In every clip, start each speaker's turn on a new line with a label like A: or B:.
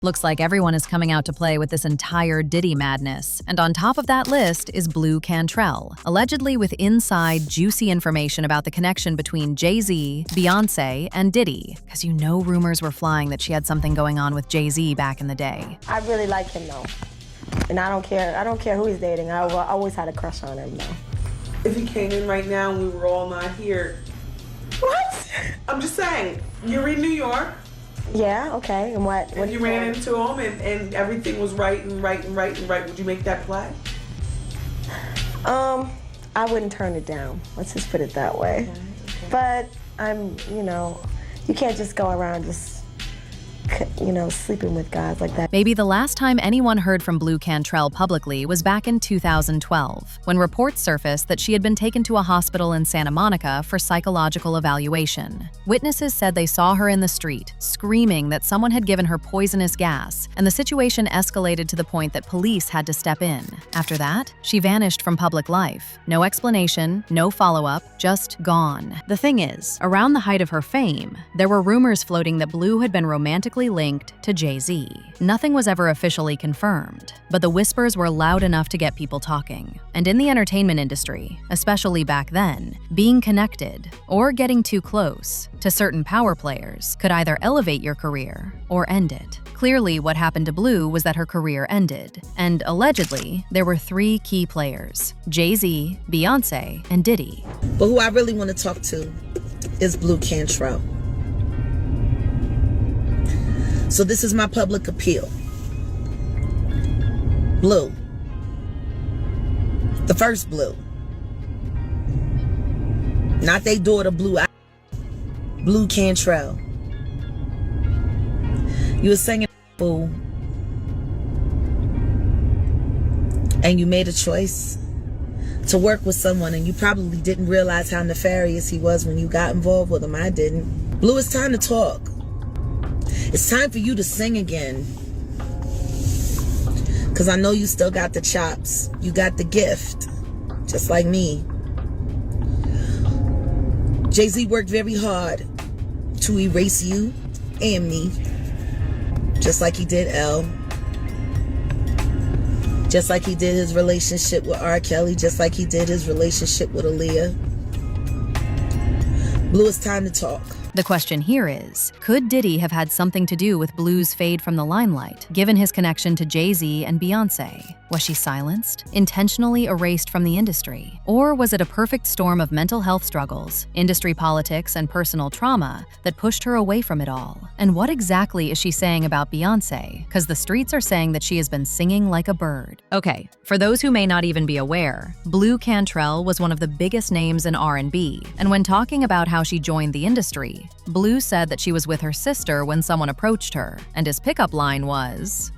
A: Looks like everyone is coming out to play with this entire Diddy madness. And on top of that list is Blu Cantrell, allegedly with inside, juicy information about the connection between Jay-Z, Beyonce, and Diddy. Because you know rumors were flying that she had something going on with Jay-Z back in the day.
B: I really like him though. And I don't care who he's dating. I always had a crush on him though.
C: If he came in right now and we were all not here.
B: What?
C: I'm just saying, you're in New York.
B: Yeah, okay, and what
C: If you ran into him and everything was right, would you make that play?
B: I wouldn't turn it down. Let's just put it that way. Okay. But you can't just go around just, sleeping with guys like that.
A: Maybe the last time anyone heard from Blu Cantrell publicly was back in 2012, when reports surfaced that she had been taken to a hospital in Santa Monica for psychological evaluation. Witnesses said they saw her in the street, screaming that someone had given her poisonous gas, and the situation escalated to the point that police had to step in. After that, she vanished from public life. No explanation, no follow-up, just gone. The thing is, around the height of her fame, there were rumors floating that Blu had been romantically linked to Jay-Z. Nothing was ever officially confirmed, but the whispers were loud enough to get people talking. And in the entertainment industry, especially back then, being connected or getting too close to certain power players could either elevate your career or end it. Clearly, what happened to Blu was that her career ended, and allegedly, there were 3 key players: Jay-Z, Beyonce, and Diddy.
D: But who I really want to talk to is Blu Cantrell. So this is my public appeal. Blu. The first Blu. Not they daughter Blu. Blu Cantrell. You were singing fool. And you made a choice to work with someone, and you probably didn't realize how nefarious he was when you got involved with him. I didn't. Blu, it's time to talk. It's time for you to sing again. Because I know you still got the chops. You got the gift. Just like me. Jay-Z worked very hard to erase you and me. Just like he did Elle. Just like he did his relationship with R. Kelly. Just like he did his relationship with Aaliyah. Blu, it's time to talk.
A: The question here is, could Diddy have had something to do with Blu's fade from the limelight, given his connection to Jay-Z and Beyonce? Was she silenced, intentionally erased from the industry? Or was it a perfect storm of mental health struggles, industry politics, and personal trauma that pushed her away from it all? And what exactly is she saying about Beyonce? Because the streets are saying that she has been singing like a bird. Okay, for those who may not even be aware, Blu Cantrell was one of the biggest names in R&B, and when talking about how she joined the industry, Blu said that she was with her sister when someone approached her, and his pickup line was,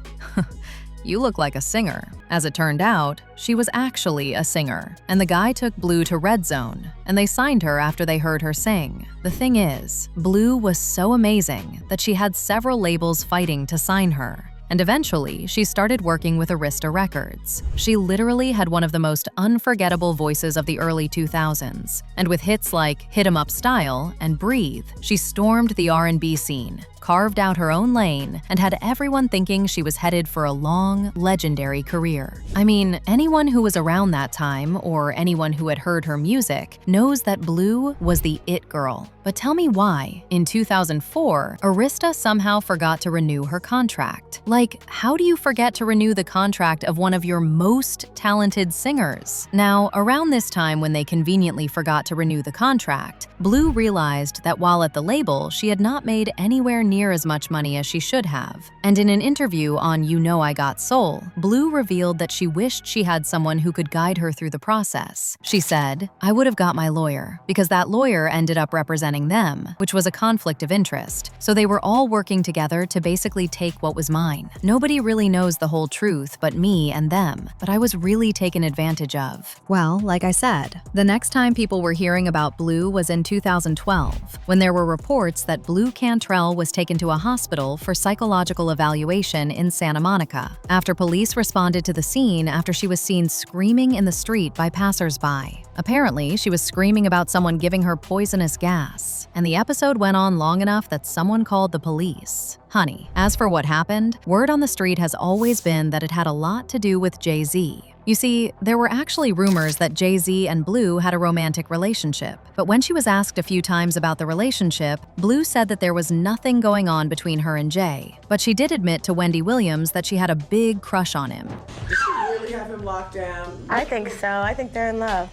A: "You look like a singer." As it turned out, she was actually a singer, and the guy took Blu to Red Zone, and they signed her after they heard her sing. The thing is, Blu was so amazing that she had several labels fighting to sign her. And eventually, she started working with Arista Records. She literally had one of the most unforgettable voices of the early 2000s, and with hits like Hit 'Em Up Style and Breathe, she stormed the R&B scene, carved out her own lane, and had everyone thinking she was headed for a long, legendary career. I mean, anyone who was around that time, or anyone who had heard her music, knows that Blu was the it girl. But tell me why, in 2004, Arista somehow forgot to renew her contract. Like, how do you forget to renew the contract of one of your most talented singers? Now, around this time when they conveniently forgot to renew the contract, Blu realized that while at the label, she had not made anywhere near as much money as she should have. And in an interview on You Know I Got Soul, Blu revealed that she wished she had someone who could guide her through the process. She said, "I would have got my lawyer, because that lawyer ended up representing them, which was a conflict of interest. So they were all working together to basically take what was mine. Nobody really knows the whole truth but me and them, but I was really taken advantage of." Well, like I said, the next time people were hearing about Blu was in 2012, when there were reports that Blu Cantrell was taking taken to a hospital for psychological evaluation in Santa Monica after police responded to the scene after she was seen screaming in the street by passersby. Apparently, she was screaming about someone giving her poisonous gas, and the episode went on long enough that someone called the police. Honey, as for what happened, word on the street has always been that it had a lot to do with Jay-Z. You see, there were actually rumors that Jay-Z and Blu had a romantic relationship, but when she was asked a few times about the relationship, Blu said that there was nothing going on between her and Jay. But she did admit to Wendy Williams that she had a big crush on him.
C: Did she really have him locked down?
B: I think so. I think they're in love.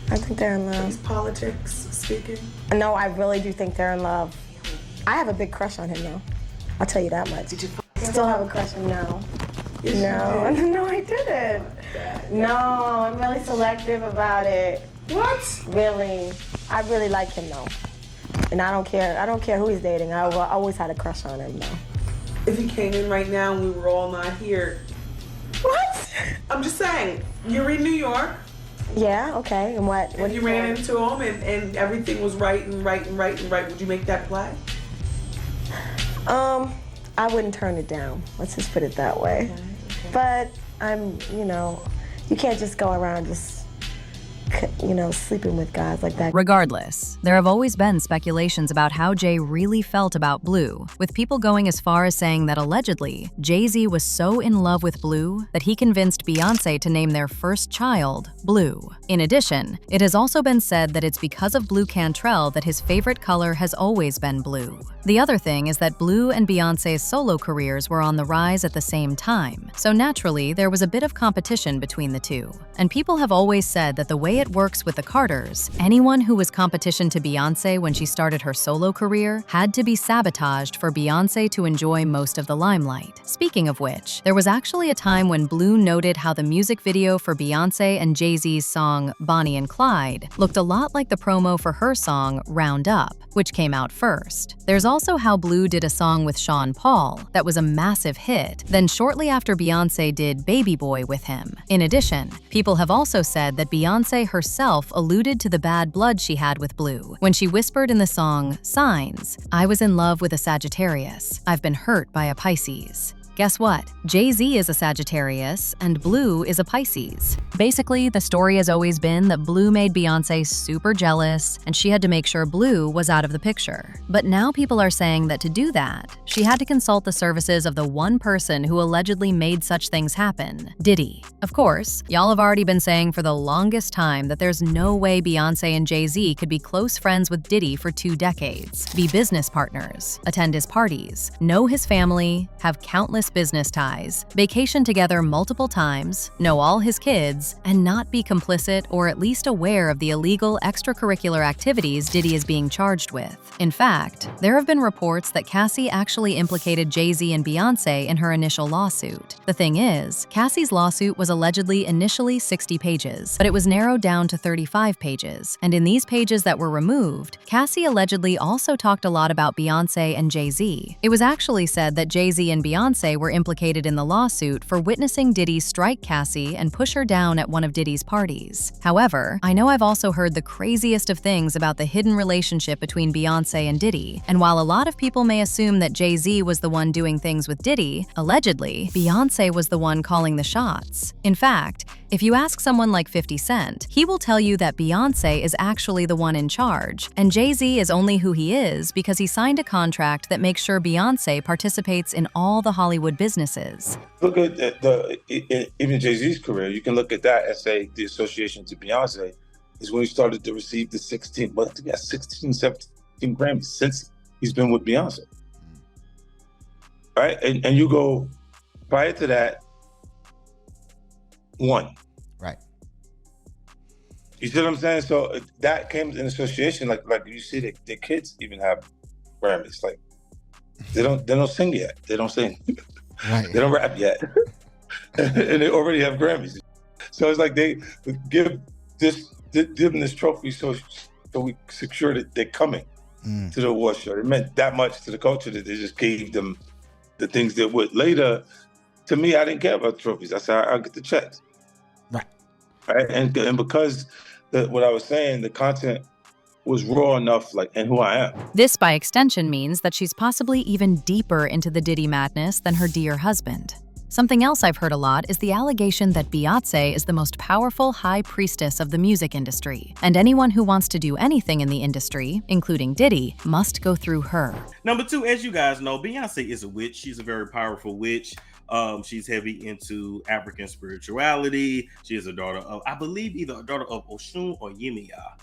B: I think they're in love.
C: Is politics speaking?
B: No, I really do think they're in love. I have a big crush on him, though. I'll tell you that much.
C: Did you
B: Still have a crush on him? No.
C: Yes,
B: No, I didn't. No, I'm really selective about it.
C: What?
B: Really. I really like him, though. And I don't care who he's dating. I always had a crush on him, though.
C: If he came in right now and we were all not here.
B: What?
C: I'm just saying, you're in New York.
B: Yeah, okay. And what
C: If you ran into him and everything was right, would you make that play?
B: I wouldn't turn it down. Let's just put it that way. Okay. But you can't just go around just, sleeping with guys like that.
A: Regardless, there have always been speculations about how Jay really felt about Blu, with people going as far as saying that allegedly, Jay-Z was so in love with Blu that he convinced Beyonce to name their first child Blue. In addition, it has also been said that it's because of Blu Cantrell that his favorite color has always been blue. The other thing is that Blu and Beyonce's solo careers were on the rise at the same time, so naturally there was a bit of competition between the two. And people have always said that the way it works with the Carters, anyone who was competition to Beyonce when she started her solo career had to be sabotaged for Beyonce to enjoy most of the limelight. Speaking of which, there was actually a time when Blu noted how the music video for Beyonce and Jay-Z's song Bonnie and Clyde looked a lot like the promo for her song Round Up, which came out first. There's also how Blu did a song with Sean Paul that was a massive hit, then shortly after Beyonce did Baby Boy with him. In addition, people have also said that Beyonce herself alluded to the bad blood she had with Blu when she whispered in the song Signs, "I was in love with a Sagittarius. I've been hurt by a Pisces." Guess what? Jay-Z is a Sagittarius and Blu is a Pisces. Basically, the story has always been that Blu made Beyonce super jealous and she had to make sure Blu was out of the picture. But now people are saying that to do that, she had to consult the services of the one person who allegedly made such things happen, Diddy. Of course, y'all have already been saying for the longest time that there's no way Beyonce and Jay-Z could be close friends with Diddy for 2 decades, be business partners, attend his parties, know his family, have countless business ties, vacation together multiple times, know all his kids, and not be complicit or at least aware of the illegal extracurricular activities Diddy is being charged with. In fact, there have been reports that Cassie actually implicated Jay-Z and Beyonce in her initial lawsuit. The thing is, Cassie's lawsuit was allegedly initially 60 pages, but it was narrowed down to 35 pages, and in these pages that were removed, Cassie allegedly also talked a lot about Beyonce and Jay-Z. It was actually said that Jay-Z and Beyonce were implicated in the lawsuit for witnessing Diddy strike Cassie and push her down at one of Diddy's parties. However, I know I've also heard the craziest of things about the hidden relationship between Beyonce and Diddy, and while a lot of people may assume that Jay-Z was the one doing things with Diddy, allegedly, Beyonce was the one calling the shots. In fact, if you ask someone like 50 Cent, he will tell you that Beyonce is actually the one in charge, and Jay-Z is only who he is because he signed a contract that makes sure Beyonce participates in all the Hollywood businesses.
E: Look at even Jay-Z's career. You can look at that and say the association to Beyonce is when he started to receive the 16, 17 Grammys since he's been with Beyonce. Right? And you go, prior to that, 1.
F: Right.
E: You see what I'm saying? So that came in association, like you see that their kids even have Grammys. Like they don't sing yet. They don't sing.
F: Right.
E: They don't rap yet. And they already have Grammys. So it's like they give them this trophy so we secure that they're coming to the award show. It meant that much to the culture that they just gave them the things that would. Later, to me, I didn't care about trophies. I said, I'll get the checks.
F: Right.
E: And because what I was saying, the content was raw enough, like, and who I am.
A: This, by extension, means that she's possibly even deeper into the Diddy madness than her dear husband. Something else I've heard a lot is the allegation that Beyonce is the most powerful high priestess of the music industry, and anyone who wants to do anything in the industry, including Diddy, must go through her.
F: Number 2, as you guys know, Beyonce is a witch. She's a very powerful witch. She's heavy into African spirituality. She is a daughter of, I believe, either a daughter of Oshun or Yemaya.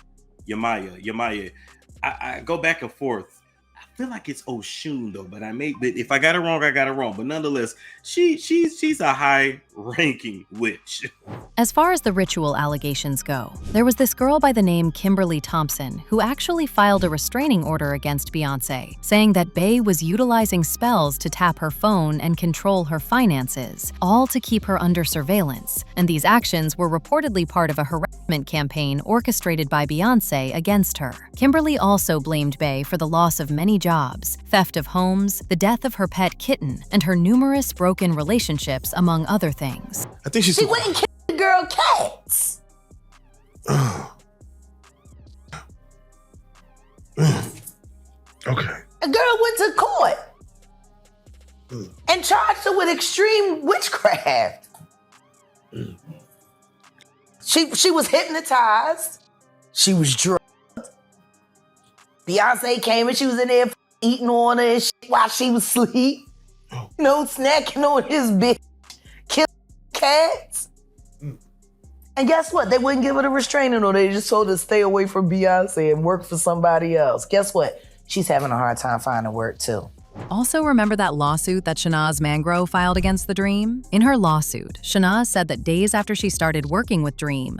F: I go back and forth. I feel like it's Oshun though, but if I got it wrong, I got it wrong. But nonetheless, she's a high-ranking witch.
A: As far as the ritual allegations go, there was this girl by the name Kimberly Thompson who actually filed a restraining order against Beyonce, saying that Bey was utilizing spells to tap her phone and control her finances, all to keep her under surveillance. And these actions were reportedly part of a harassment campaign orchestrated by Beyonce against her. Kimberly also blamed Bey for the loss of many jobs, theft of homes, the death of her pet kitten, and her numerous broken relationships, among other things.
G: I think
B: She went and killed the girl cats.
G: Okay.
B: A girl went to court and charged her with extreme witchcraft. She was hypnotized. She was drugged. Beyonce came and she was in there eating on her and shit while she was asleep. You know, snacking on his bitch, killing cats. And guess what? They wouldn't give her the restraining order. They just told her to stay away from Beyonce and work for somebody else. Guess what? She's having a hard time finding work too.
A: Also, remember that lawsuit that Shanaz Mangrove filed against the Dream? In her lawsuit, Shanaz said that days after she started working with Dream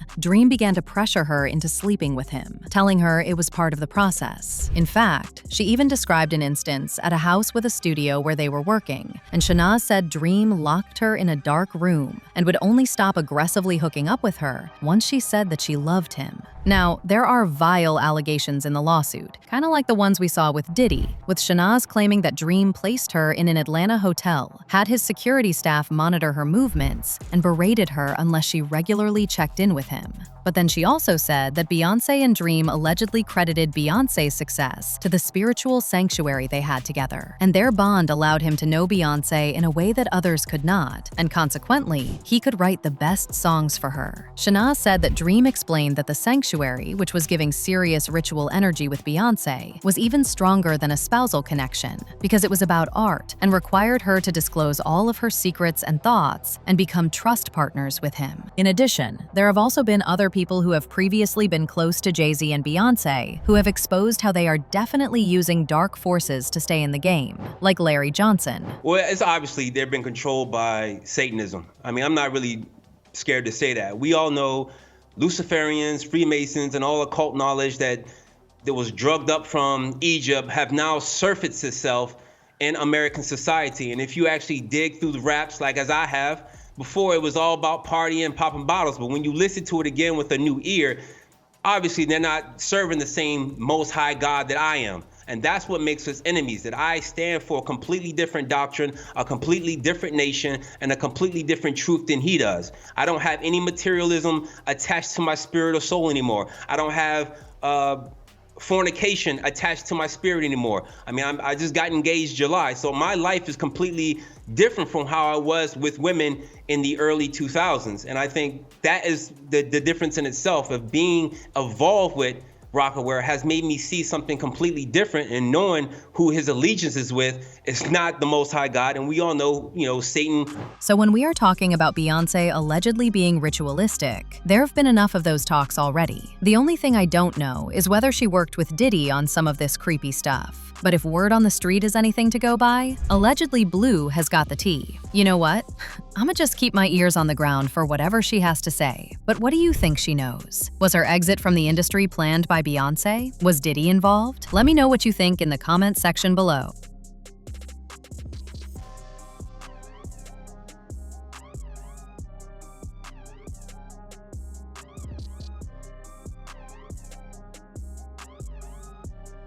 A: began to pressure her into sleeping with him, telling her it was part of the process. In fact, she even described an instance at a house with a studio where they were working, and Shanaz said Dream locked her in a dark room and would only stop aggressively hooking up with her once she said that she loved him. Now, there are vile allegations in the lawsuit, kind of like the ones we saw with Diddy, with Shanaz claiming that Dream placed her in an Atlanta hotel, had his security staff monitor her movements, and berated her unless she regularly checked in with him. But then she also said that Beyonce and Dream allegedly credited Beyonce's success to the spiritual sanctuary they had together, and their bond allowed him to know Beyonce in a way that others could not, and consequently, he could write the best songs for her. Shanaz said that Dream explained that the sanctuary, which was giving serious ritual energy with Beyonce, was even stronger than a spousal connection, because it was about art and required her to disclose all of her secrets and thoughts and become trust partners with him. In addition, there have also been other people who have previously been close to Jay-Z and Beyonce who have exposed how they are definitely using dark forces to stay in the game, like Larry Johnson.
H: Well, it's obviously they've been controlled by Satanism. I mean, I'm not really scared to say that. We all know Luciferians, Freemasons, and all occult knowledge that was drugged up from Egypt have now surfaced itself in American society. And if you actually dig through the raps, like as I have, before it was all about partying, popping bottles. But when you listen to it again with a new ear, obviously they're not serving the same most high God that I am. And that's what makes us enemies, that I stand for a completely different doctrine, a completely different nation, and a completely different truth than he does. I don't have any materialism attached to my spirit or soul anymore. I don't have fornication attached to my spirit anymore. I mean, I just got engaged July, so my life is completely different from how I was with women in the early 2000s. And I think that is the difference in itself of being involved with Rockaware has made me see something completely different, and knowing who his allegiance is with is not the Most High God. And we all know, Satan.
A: So when we are talking about Beyonce allegedly being ritualistic, there have been enough of those talks already. The only thing I don't know is whether she worked with Diddy on some of this creepy stuff. But if word on the street is anything to go by, allegedly Blu has got the tea. You know what? I'ma just keep my ears on the ground for whatever she has to say. But what do you think she knows? Was her exit from the industry planned by Beyonce? Was Diddy involved? Let me know what you think in the comments section below.